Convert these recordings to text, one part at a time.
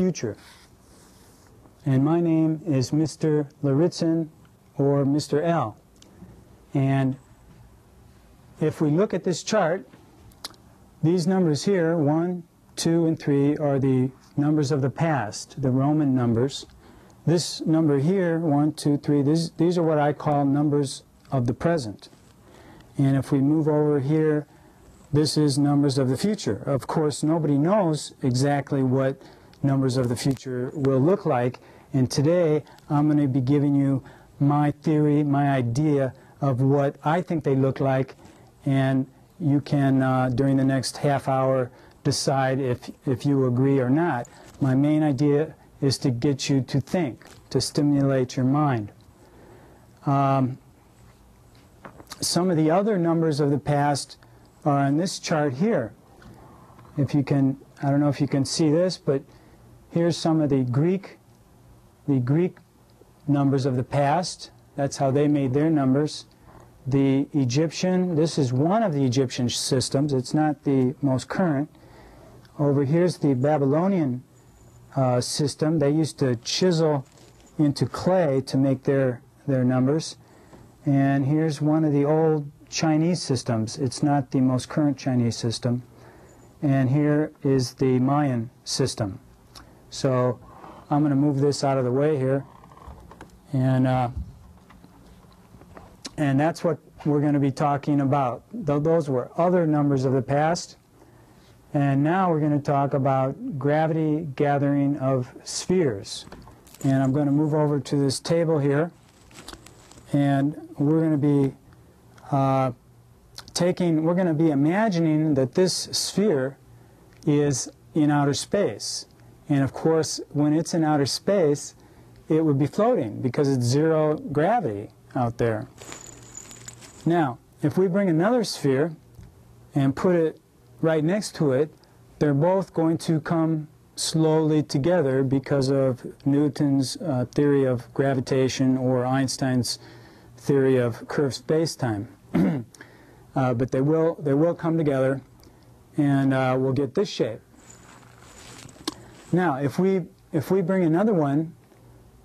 future. And my name is Mr. Lauritzen, or Mr. L. And if we look at this chart, these numbers here, 1, 2, and 3, are the numbers of the past, the Roman numbers. This number here, 1, 2, 3, these are what I call numbers of the present. And if we move over here, this is numbers of the future. Of course, nobody knows exactly what numbers of the future will look like. And today, I'm going to be giving you my theory, my idea of what I think they look like. And you can, during the next half hour, decide if you agree or not. My main idea is to get you to think, to stimulate your mind. Some of the other numbers of the past are on this chart here. If you can, I don't know if you can see this, but here's some of the Greek numbers of the past. That's how they made their numbers. The Egyptian, this is one of the Egyptian systems. It's not the most current. Over here's the Babylonian system. They used to chisel into clay to make their numbers. And here's one of the old Chinese systems. It's not the most current Chinese system. And here is the Mayan system. So I'm going to move this out of the way here. And that's what we're going to be talking about. Those were other numbers of the past. And now we're going to talk about gravity gathering of spheres. And I'm going to move over to this table here. And we're going to be imagining that this sphere is in outer space. And of course, when it's in outer space, it would be floating because it's zero gravity out there. Now, if we bring another sphere and put it right next to it, they're both going to come slowly together because of Newton's theory of gravitation or Einstein's theory of curved space-time. But they will come together, and we'll get this shape. Now, if we bring another one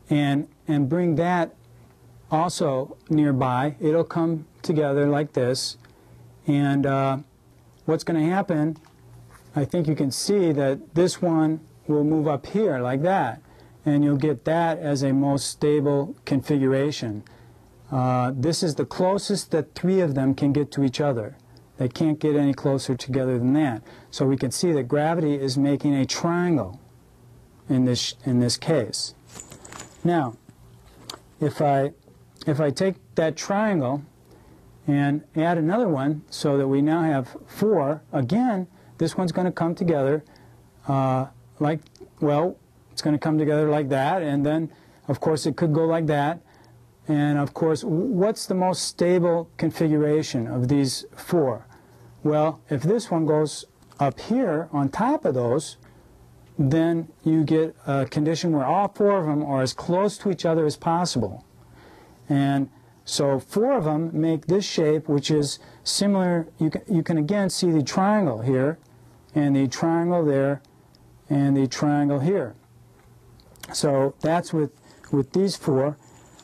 and bring that also nearby, it'll come together like this. And what's going to happen, I think you can see that this one will move up here like that, and you'll get that as a most stable configuration. This is the closest that three of them can get to each other. They can't get any closer together than that. So we can see that gravity is making a triangle in this case. Now, if I take that triangle and add another one so that we now have 4, again, this one's going to come together it's going to come together like that, and then, of course, it could go like that. And, of course, what's the most stable configuration of these 4? Well, if this one goes up here on top of those, then you get a condition where all 4 of them are as close to each other as possible. And so 4 of them make this shape, which is similar. You can again see the triangle here, and the triangle there, and the triangle here. So that's with these 4.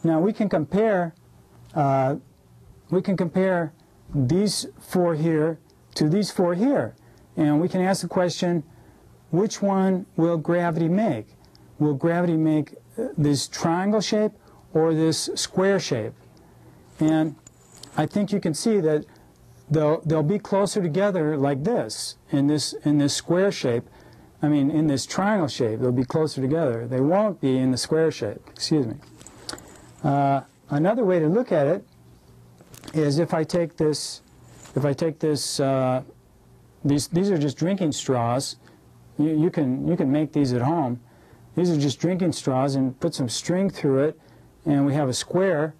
Now we can compare these 4 here to these 4 here, and we can ask the question, which one will gravity make? Will gravity make this triangle shape or this square shape? And I think you can see that they'll be closer together like this in this square shape. I mean, in this triangle shape, they'll be closer together. They won't be in the square shape. Excuse me. Another way to look at it is if I take this, these are just drinking straws. You can make these at home. These are just drinking straws, and put some string through it, and we have a square.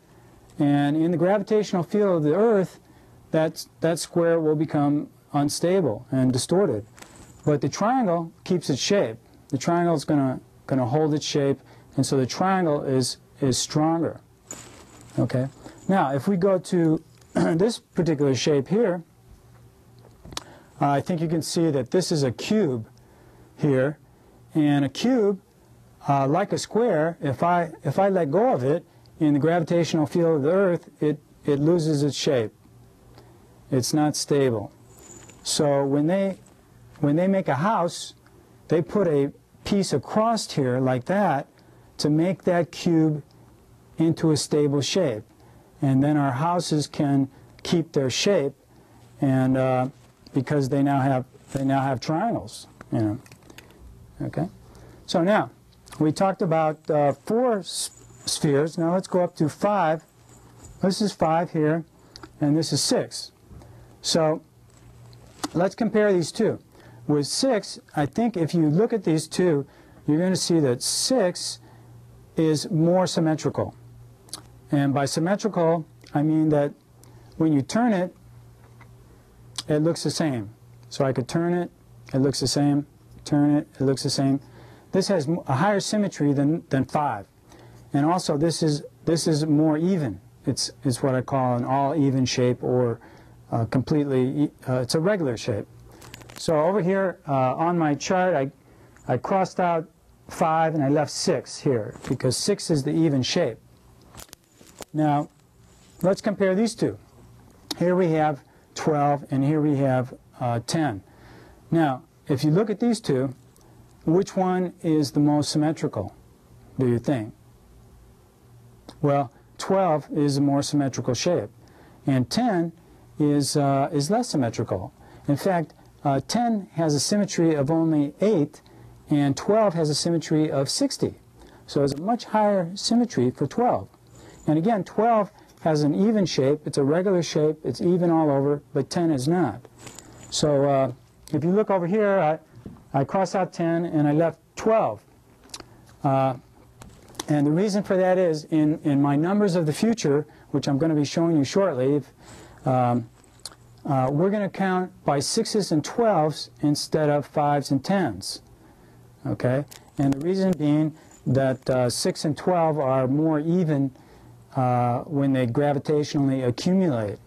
And in the gravitational field of the Earth, that square will become unstable and distorted. But the triangle keeps its shape. The triangle is going to hold its shape, and so the triangle is stronger. Okay. Now, if we go to this particular shape here, I think you can see that this is a cube here, and a cube like a square, if I let go of it in the gravitational field of the Earth, it loses its shape. It's not stable. So when they make a house, they put a piece across here like that to make that cube into a stable shape. And then our houses can keep their shape, and because they now have triangles, you know. Okay. So now we talked about 4 spheres. Now let's go up to 5. This is 5 here, and this is 6. So let's compare these two. With 6, I think if you look at these two, you're going to see that 6 is more symmetrical. And by symmetrical, I mean that when you turn it, it looks the same. So I could turn it, it looks the same. Turn it, it looks the same. This has a higher symmetry than 5. And also this is more even. It's what I call an all-even shape, or completely, it's a regular shape. So over here on my chart, I crossed out 5 and I left 6 here, because 6 is the even shape. Now, let's compare these two. Here we have 12 and here we have 10. Now, if you look at these two, which one is the most symmetrical, do you think? Well, 12 is a more symmetrical shape, and 10 is less symmetrical. In fact, 10 has a symmetry of only 8, and 12 has a symmetry of 60. So it's a much higher symmetry for 12. And again, 12 has an even shape. It's a regular shape. It's even all over, but 10 is not. So if you look over here, I crossed out 10 and I left 12. And the reason for that is in my numbers of the future, which I'm going to be showing you shortly, we're going to count by 6s and 12s instead of 5s and 10s. Okay? And the reason being that 6 and 12 are more even when they gravitationally accumulate.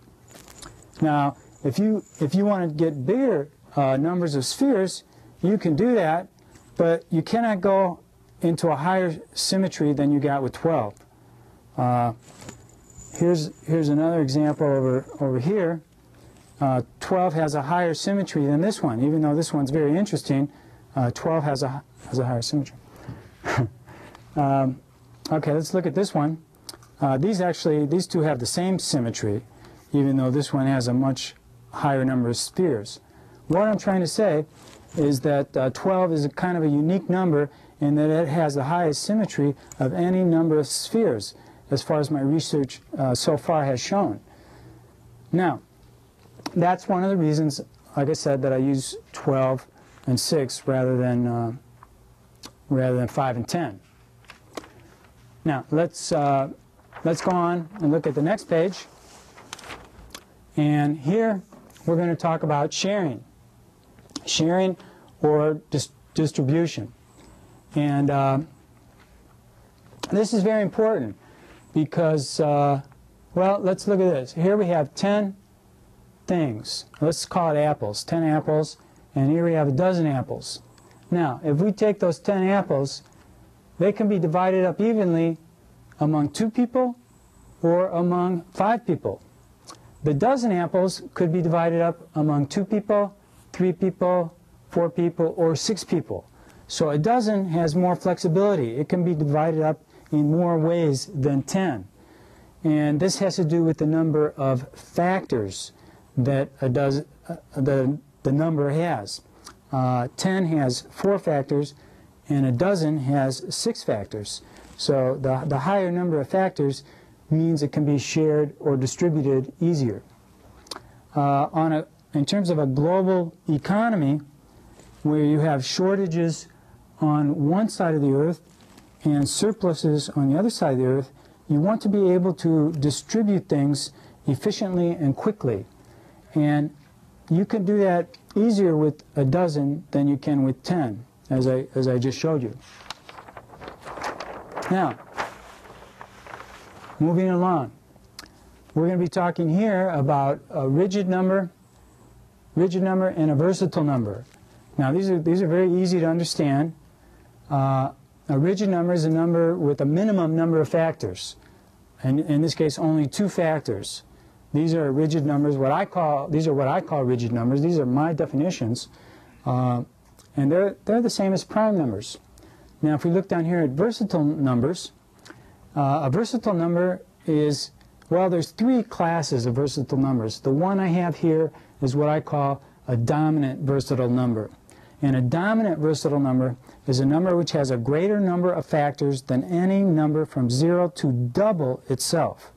Now, if you want to get bigger numbers of spheres, you can do that, but you cannot go into a higher symmetry than you got with 12. Here's another example over here. 12 has a higher symmetry than this one, even though this one's very interesting. 12 has a higher symmetry. Okay, let's look at this one. These two have the same symmetry, even though this one has a much higher number of spheres. What I'm trying to say is that 12 is a kind of a unique number in that it has the highest symmetry of any number of spheres, as far as my research so far has shown. Now, that's one of the reasons, like I said, that I use 12 and 6 rather than 5 and 10. Now, let's go on and look at the next page. And here we're going to talk about sharing. Sharing or distribution. And this is very important because, well, let's look at this. Here we have 10 things. Let's call it apples, 10 apples, and here we have a dozen apples. Now, if we take those 10 apples, they can be divided up evenly among 2 people or among 5 people. The dozen apples could be divided up among 2 people, 3 people, 4 people, or 6 people. So a dozen has more flexibility. It can be divided up in more ways than 10. And this has to do with the number of factors that the number has. 10 has 4 factors, and a dozen has 6 factors. So the higher number of factors means it can be shared or distributed easier. In terms of a global economy, where you have shortages on one side of the earth and surpluses on the other side of the earth, you want to be able to distribute things efficiently and quickly. And you can do that easier with a dozen than you can with 10, as I just showed you. Now, moving along, we're going to be talking here about a rigid number and a versatile number. Now, these are very easy to understand. A rigid number is a number with a minimum number of factors, and in this case only 2 factors. These are rigid numbers. These are what I call rigid numbers. These are my definitions, and they're the same as prime numbers. Now, if we look down here at versatile numbers, a versatile number is, well, there's 3 classes of versatile numbers. The one I have here is what I call a dominant versatile number. And a dominant versatile number is a number which has a greater number of factors than any number from 0 to double itself.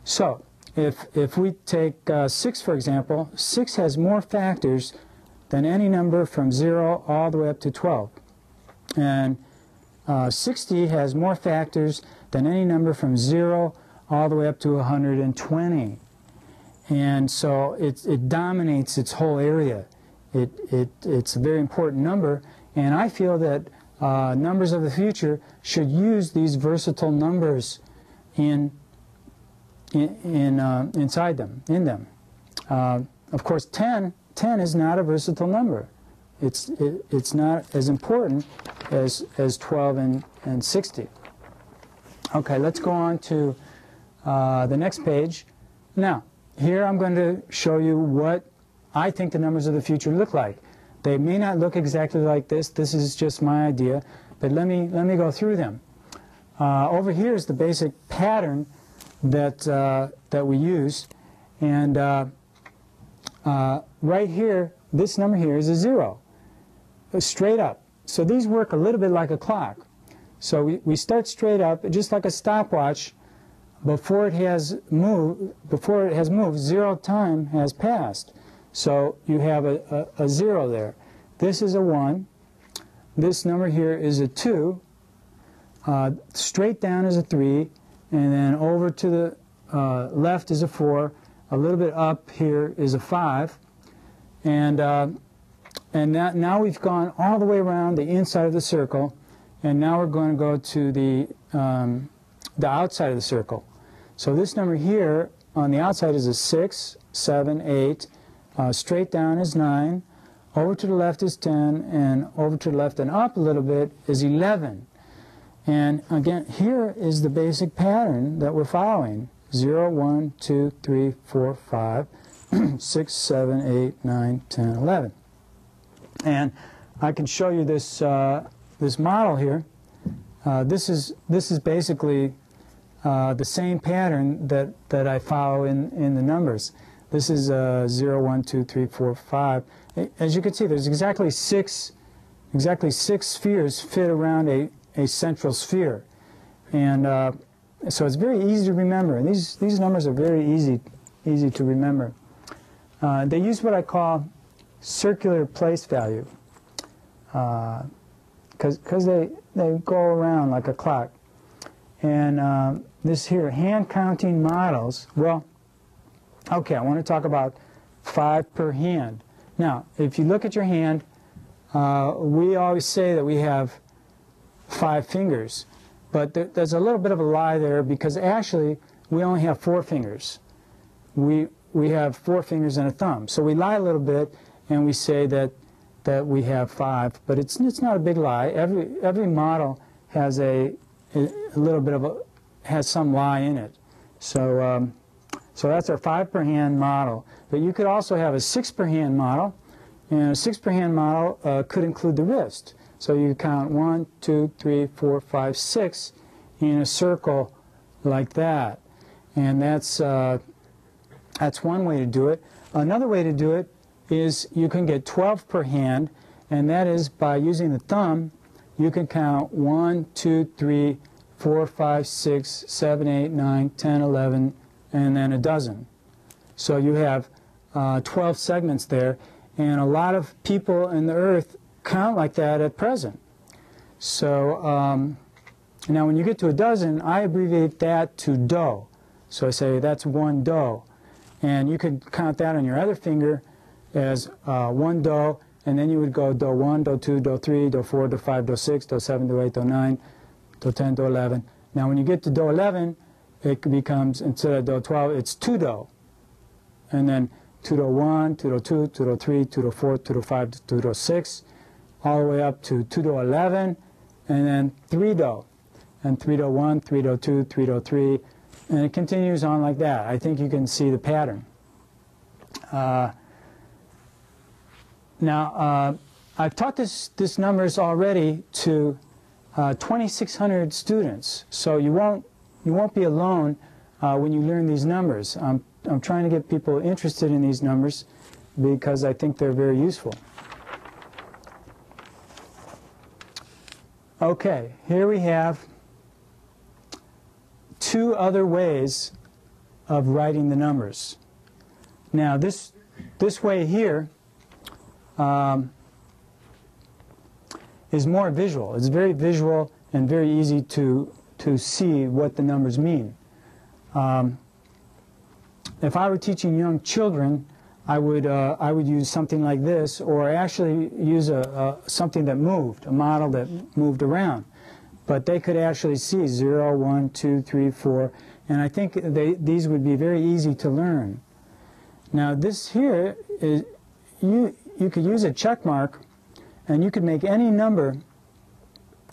So, if we take 6, for example, 6 has more factors than any number from 0 all the way up to 12. And 60 has more factors than any number from 0 all the way up to 120. And so it dominates its whole area. It's a very important number, and I feel that numbers of the future should use these versatile numbers inside them, in them. Of course, 10 is not a versatile number. It's not as important as 12 and 60. Okay, let's go on to the next page. Now, here I'm going to show you what I think the numbers of the future look like. They may not look exactly like this. This is just my idea, but let me go through them. Over here is the basic pattern that we use, and right here, this number here is a 0, straight up. So these work a little bit like a clock. So we start straight up, just like a stopwatch. Before it has moved, 0 time has passed. So you have a 0 there. This is a 1. This number here is a 2. Straight down is a 3. And then over to the left is a 4. A little bit up here is a 5. And now we've gone all the way around the inside of the circle. And now we're going to go to the outside of the circle. So this number here on the outside is a 6, 7, 8. Straight down is 9. Over to the left is 10. And over to the left and up a little bit is 11. And again, here is the basic pattern that we're following. 0, 1, 2, 3, 4, 5, 6, 7, 8, 9, 10, 11. And I can show you this, this model here. This is basically the same pattern that I follow in the numbers. This is 0, 1, 2, 3, 4, 5. As you can see, there's exactly six spheres fit around a central sphere. And so it's very easy to remember. And these numbers are very easy to remember. They use what I call circular place value, because they go around like a clock. And this here, hand counting models, well, okay, I want to talk about 5 per hand. Now, if you look at your hand, we always say that we have 5 fingers, but there's a little bit of a lie there, because actually we only have 4 fingers. We have 4 fingers and a thumb. So we lie a little bit and we say that we have 5, but it's not a big lie. Every model has a little bit of has some lie in it. So so that's our 5 per hand model. But you could also have a 6 per hand model, and a 6 per hand model could include the wrist. So you count 1, 2, 3, 4, 5, 6 in a circle like that, and that's one way to do it. Another way to do it is you can get 12 per hand, and that is by using the thumb. You can count 1, 2, 3, 4, 5, 6, 7, 8, 9, 10, 11, and then a dozen. So you have 12 segments there, and a lot of people in the earth count like that at present. So now when you get to a dozen, I abbreviate that to do. So I say that's 1 do. And you could count that on your other finger as 1 do, and then you would go do 1, do 2, do 3, do 4, do 5, do 6, do 7, do 8, do 9, do 10, do 11. Now when you get to do 11, it becomes, instead of do 12, it's 2 do. And then 2 do 1, 2 do 2, 2 do 3, 2 do 4, 2 do 5, 2 do 6, all the way up to 2 do 11, and then 3 do, and 3 do 1, 3 do 2, 3 do 3, and it continues on like that. I think you can see the pattern. Now, I've taught this numbers already to 2,600 students, so you won't be alone when you learn these numbers. I'm trying to get people interested in these numbers because I think they're very useful. Okay, here we have 2 other ways of writing the numbers. Now, this way here is more visual. It's very visual and very easy to see what the numbers mean. If I were teaching young children, I would use something like this, or actually use something that moved, a model that moved around. But they could actually see 0, 1, 2, 3, 4, and I think these would be very easy to learn. Now this here is, you could use a check mark, and you could make any number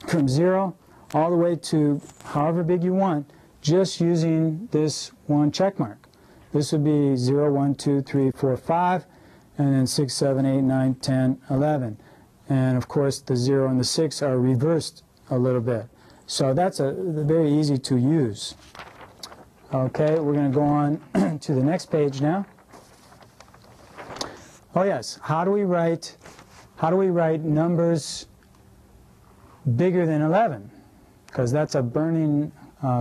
from 0 all the way to however big you want, just using this one check mark. This would be 0, 1, 2, 3, 4, 5, and then 6, 7, 8, 9, 10, 11. And of course the 0 and the 6 are reversed a little bit. So that's very easy to use. Okay, we're going to go on to the next page now. Oh yes, how do we write numbers bigger than 11? Because that's a burning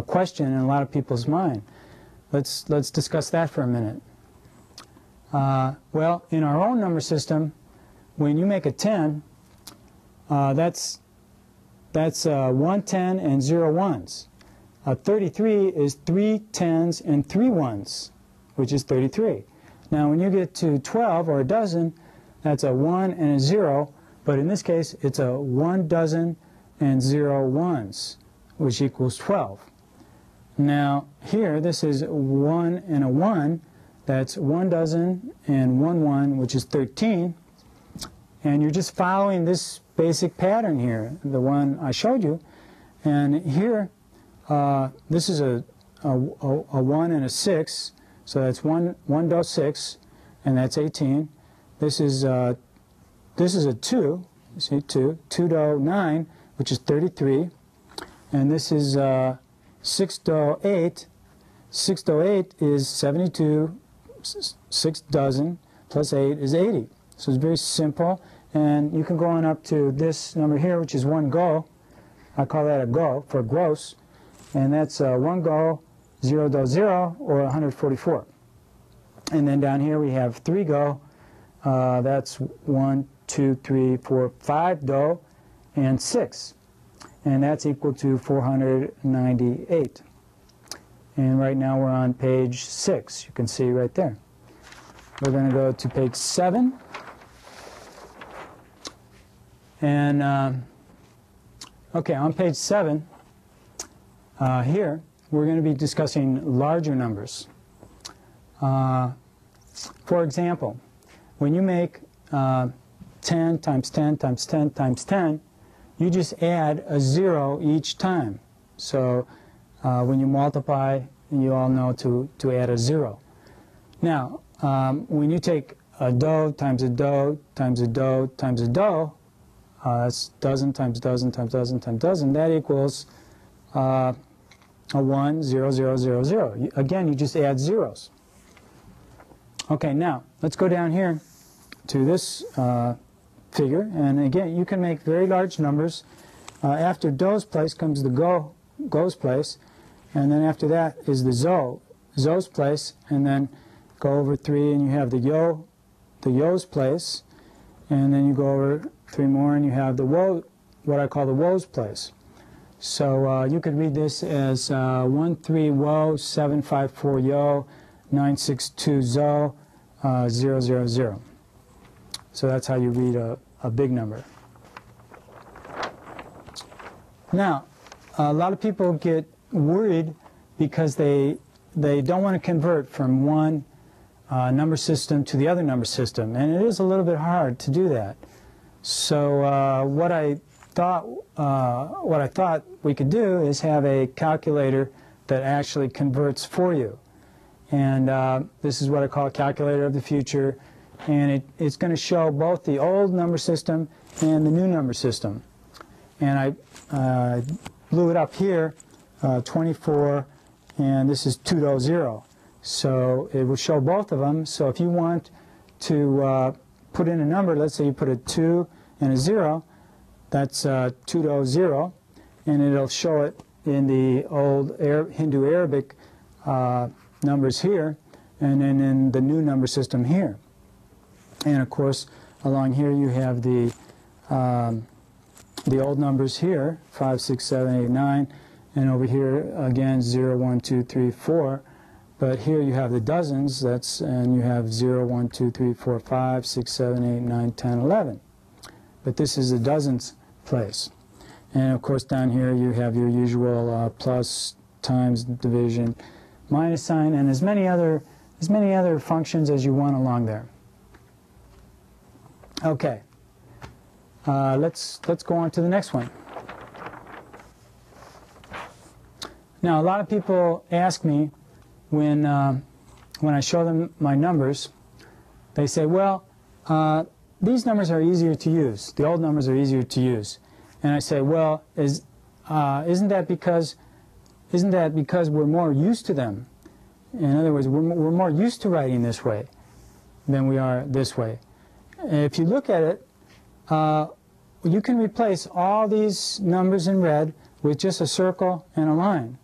question in a lot of people's mind. Let's discuss that for a minute. Well, in our own number system, when you make a 10, that's 1 10 and 0 1s. 33 is 3 10s and 3 1s, which is 33. Now when you get to 12 or a dozen, that's a 1 and a 0, but in this case it's a 1 dozen and 0 1s, which equals 12. Now here this is 1 and a 1, that's 1 dozen and 1 1, which is 13. And you're just following this basic pattern here, the one I showed you. And here, this is a 1 and a 6, so that's 1 do 6, and that's 18. This is a 2, you see 2 do 9, which is 33. And this is 6 do 8. 6 do 8 is 72. 6 dozen plus 8 is 80. So it's very simple, and you can go on up to this number here, which is 1 go. I call that a go for gross, and that's 1 go, 0 do 0, or 144. And then down here we have 3 go. That's 1, 2, 3, 4, 5 do, and 6. And that's equal to 498. And right now we're on page 6. You can see right there. We're going to go to page 7. And, okay, on page 7, here, we're going to be discussing larger numbers. For example, when you make 10 times 10 times 10 times 10, you just add a 0 each time. So when you multiply, you all know to add a 0. Now, when you take a do times a do times a do times a do, that's dozen times dozen times dozen times dozen, that equals a 1, 0, 0, 0, 0. Again, you just add zeros. Okay, now, let's go down here to this figure, and again, you can make very large numbers. After do's place comes the go's place, and then after that is the zo's place, and then go over 3 and you have the yo's place, and then you go over 3 more and you have the wo, what I call the wo's place. So you could read this as 1 3 wo, 7 5 4 yo, 9 6 2 zo, 0 0 0. So that's how you read a big number. Now, a lot of people get worried because they don't want to convert from one number system to the other number system, and it is a little bit hard to do that. So what I thought we could do is have a calculator that actually converts for you. And this is what I call a calculator of the future. And it's going to show both the old number system and the new number system. And I blew it up here, 24, and this is 200. So it will show both of them. So if you want to put in a number, let's say you put a 2 and a 0, that's 200, and it'll show it in the old Hindu Arabic numbers here, and then in the new number system here. And of course, along here you have the old numbers here, 5, 6, 7, 8, 9, and over here again 0, 1, 2, 3, 4. But here you have the dozens, and you have 0, 1, 2, 3, 4, 5, 6, 7, 8, 9, 10, 11. But this is the dozens place. And of course down here you have your usual plus, times, division, minus sign, and as many other functions as you want along there. Okay, let's go on to the next one. Now a lot of people ask me when I show them my numbers, they say, well, these numbers are easier to use. The old numbers are easier to use. And I say, well, isn't that because we're more used to them? In other words, we're more used to writing this way than we are this way. If you look at it, you can replace all these numbers in red with just a circle and a line.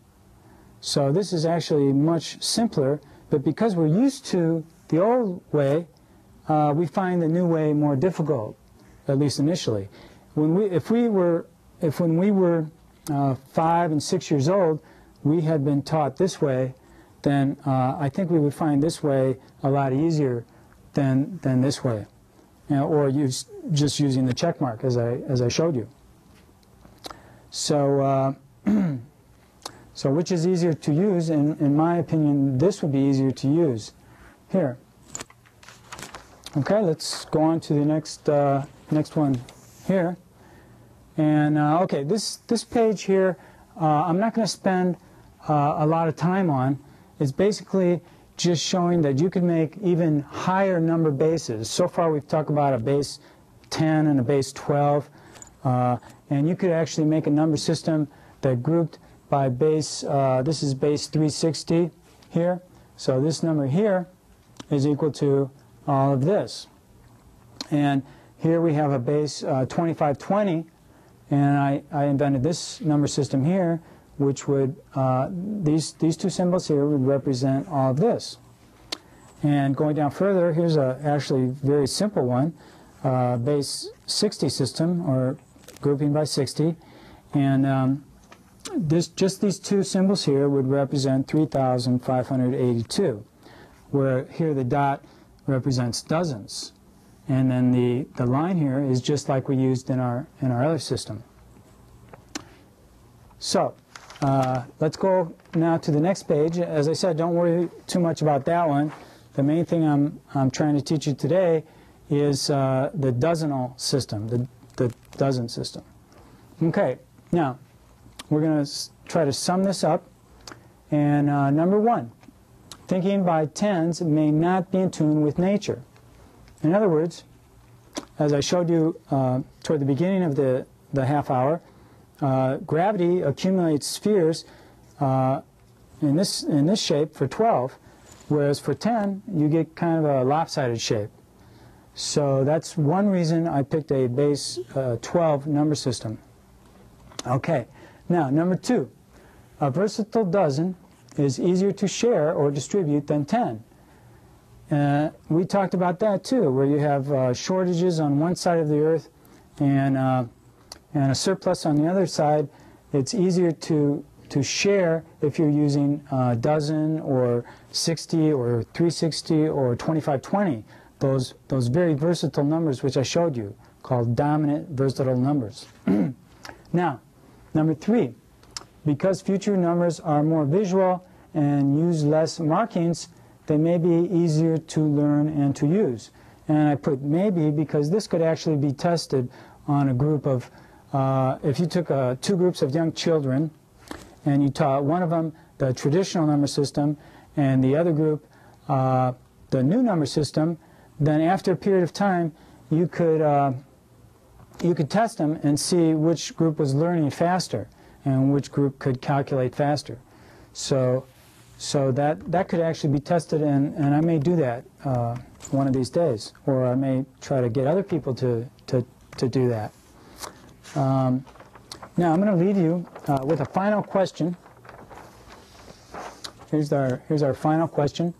So this is actually much simpler, but because we're used to the old way, we find the new way more difficult, at least initially. When we were 5 and 6 years old, we had been taught this way, then I think we would find this way a lot easier than this way, or just using the check mark as I showed you. So so which is easier to use? In my opinion, this would be easier to use. Here. Okay, let's go on to the next one here. And okay, this page here, I'm not going to spend a lot of time on. It's basically just showing that you can make even higher number bases. So far we've talked about a base 10 and a base 12, and you could actually make a number system that grouped by base, this is base 360 here. So this number here is equal to all of this. And here we have a base 2520, and I invented this number system here, which would, these two symbols here would represent all of this. And going down further, here's a actually very simple one, base 60 system, or grouping by 60. And just these two symbols here would represent 3,582, where here the dot represents dozens. And then the line here is just like we used in our other system. So let's go now to the next page. As I said, don't worry too much about that one. The main thing I'm trying to teach you today is the dozenal system, the dozen system. Okay, now we're going to try to sum this up. And number one, thinking by tens may not be in tune with nature. In other words, as I showed you toward the beginning of the half hour, gravity accumulates spheres in this shape for 12, whereas for 10 you get kind of a lopsided shape. So that's one reason I picked a base 12 number system. Okay, now number two, a versatile dozen is easier to share or distribute than 10. We talked about that too, where you have shortages on one side of the earth and a surplus on the other side. It's easier to share if you're using dozen or 60 or 360 or 2520, those very versatile numbers which I showed you, called dominant versatile numbers. Now, number three, because future numbers are more visual and use less markings, they may be easier to learn and to use. And I put maybe because this could actually be tested on a group of if you took two groups of young children and you taught one of them the traditional number system and the other group the new number system, then after a period of time you could test them and see which group was learning faster and which group could calculate faster. So that could actually be tested, and I may do that one of these days, or I may try to get other people to do that. Now I'm going to leave you with a final question. Here's our final question.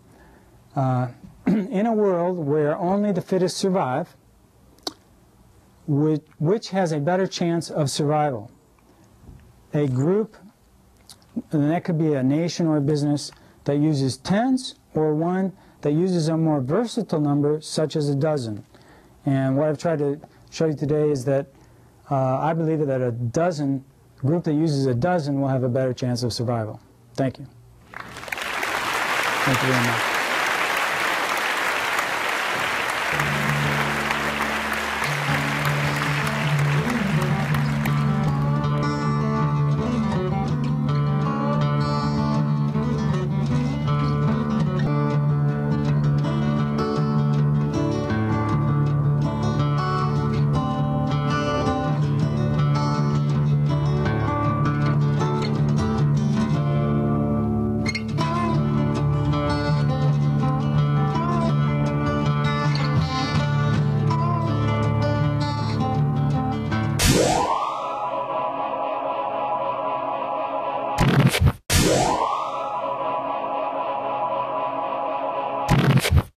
In a world where only the fittest survive, which has a better chance of survival? A group, and that could be a nation or a business, that uses tens, or one that uses a more versatile number such as a dozen. And what I've tried to show you today is that I believe that a group that uses a dozen will have a better chance of survival. Thank you. Thank you very much.